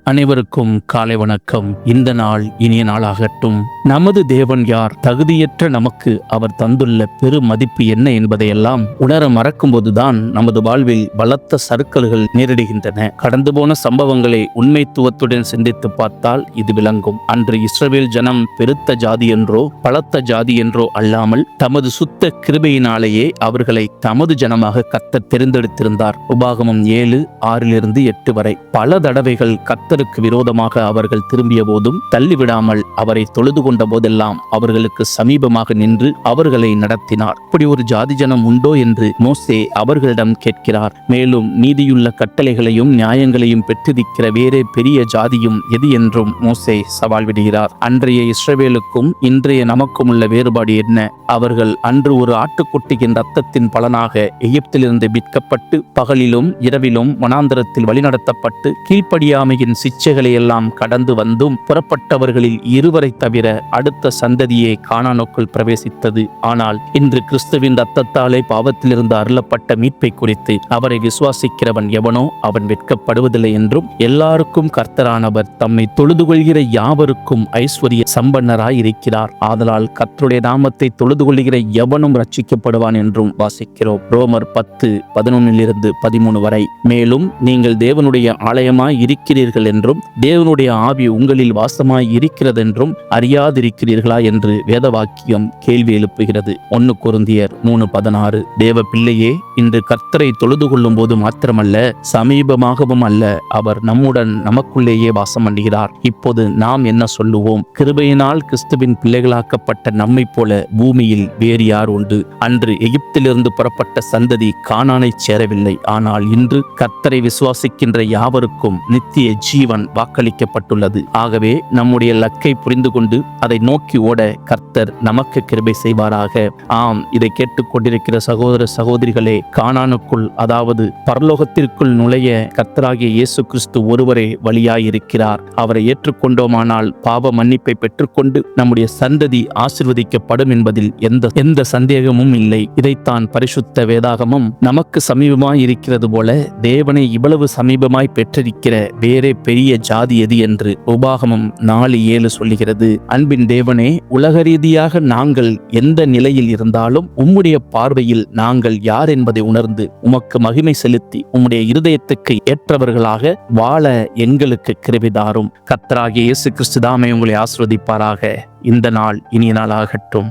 அனைவருக்கும் காலை வணக்கம். இந்த நாள் இனிய நாளாகட்டும். நமது தேவன் யார்? தகுதியற்ற நமக்கு அவர் தந்துள்ள பெரு மதிப்பு என்ன என்பதையெல்லாம் உணர மறக்கும்போதுதான் நமது வாழ்வில் பலத்த சறுக்கல்கள் நேரிடுகின்றன. கடந்து போன சம்பவங்களை உண்மைத்துவத்துடன் சிந்தித்து பார்த்தால் இது விளங்கும். அன்று இஸ்ரவேல் ஜனம் பெருத்த ஜாதி என்றோ பலத்த ஜாதி என்றோ அல்லாமல் தமது சுத்த கிருபையினாலேயே அவர்களை தமது ஜனமாக கர்த்தர் தெரிந்தெடுத்திருந்தார். உபாகமம் 7:6-8 வரை பல தடவைகள் கர்த்தருக்கு விரோதமாக அவர்கள் திரும்பிய போதும் தள்ளிவிடாமல் அவரை தொழுது கொண்ட போதெல்லாம் அவர்களுக்கு சமீபமாக நின்று அவர்களை நடத்தினார். இப்படி ஒரு ஜாதி ஜனம் உண்டோ என்று மோசே அவர்களிடம் கேட்கிறார். மேலும் நீதியுள்ள கட்டளைகளையும் நியாயங்களையும் பெற்றிருக்கிற வேறே பெரிய ஜாதியும் எது என்றும் மோசே சவால் விடுகிறார். அன்றைய இஸ்ரவேலுக்கும் இன்றைய நமக்கும் உள்ள வேறுபாடு என்ன? அவர்கள் அன்று ஒரு ஆட்டுக்குட்டியின் இரத்தத்தின் பலனாக எகிப்திலிருந்து மீட்கப்பட்டு பகலிலும் இரவிலும் வனாந்தரத்தில் வழிநடத்தப்பட்டு கீழ்ப்படியாமையின் சிச்சைகளை எல்லாம் கடந்து வந்தும் புறப்பட்டவர்களில் இருவரை தவிர அடுத்த சந்ததியே கானானுக்குள் பிரவேசித்தது. ஆனால் இன்று கிறிஸ்துவின் இரத்தத்தாலே பாவத்திலிருந்து அருளப்பட்ட மீட்பை குறித்து அவரை விசுவாசிக்கிறவன் எவனோ அவன் வெட்கப்படுவதில்லை என்றும் எல்லாருக்கும் கர்த்தரானவர் தம்மை தொழுது கொள்கிற யாவருக்கும் ஐஸ்வர்ய சம்பன்னராய் இருக்கிறார். ஆதலால் கர்த்தருடைய நாமத்தை தொழுது கொள்கிற எவனும் ரட்சிக்கப்படுவான் என்றும் வாசிக்கிறோம். ரோமர் 10:11-13 வரை. மேலும் நீங்கள் தேவனுடைய ஆலயமாய் இருக்கிறீர்கள் என்றும் தேவனுடைய ஆவி உங்களில் வாசமாய் இருக்கிறதென்றும் அறியாதிருக்கிறீர்களா என்று வேத வாக்கியம் கேள்வி எழுப்புகிறது. 1 கொரிந்தியர் 3:16. தேவ பிள்ளையே, இன்று கர்த்தரை தொழுது கொள்ளும் போது மாத்திரமல்ல, சமீபமாகவும் அல்ல, அவர் நம்முடன் நமக்குள்ளேயே வாசம் பண்ணுகிறார். இப்போது நாம் என்ன சொல்லுவோம்? கிருபையினால் கிறிஸ்துவின் பிள்ளைகளாக்கப்பட்ட நம்மை போல பூமியில் வேறு யார் உண்டு? அன்று எகிப்திலிருந்து புறப்பட்ட சந்ததி கானானை சேரவில்லை. ஆனால் இன்று கர்த்தரை விசுவாசிக்கின்ற யாவருக்கும் நித்திய ஜீவன் வாக்களிக்கப்பட்டுள்ளது. ஆகவே நம்முடைய லக்கை புரிந்து கொண்டு அதை நோக்கி ஓட கர்த்தர் நமக்கு கிருபை செய்வாராக. ஆம், இதை கேட்டுக்கொண்டிருக்கிற சகோதர சகோதரிகளே, கானானுக்குள், அதாவது பரலோகத்திற்குள் நுழைய கர்த்தராகிய இயேசு கிறிஸ்து ஒருவரே வழியாயிருக்கிறார். அவரை ஏற்றுக்கொண்டோமானால் பாவ மன்னிப்பை பெற்றுக்கொண்டு நம்முடைய சந்ததி ஆசீர்வதிக்கப்படும் என்பதில் எந்த சந்தேகமும் இல்லை. இதைத்தான் பரிசுத்த வேதாகமம் நமக்கு சமீபமாய் இருக்கிறது போல தேவனை இவ்வளவு சமீபமாய் பெற்றிருக்கிற வேறே பெரிய ஜாதி எது என்று உபாகமம் 4:7 சொல்லுகிறது. அன்பின் தேவனே, உலக ரீதியாக நாங்கள் எந்த நிலையில் இருந்தாலும் உம்முடைய பார்வையில் நாங்கள் யார் என்பதை உணர்ந்து உமக்கு மகிமை செலுத்தி உம்முடைய இருதயத்துக்கு ஏற்றவர்களாக வாழ எங்களுக்கு கிருபை தாரும். கர்த்தராகிய இயேசு கிறிஸ்து தாமே உங்களை ஆசீர்வதிப்பாராக. இந்த நாள் இனிய நாளாகட்டும்.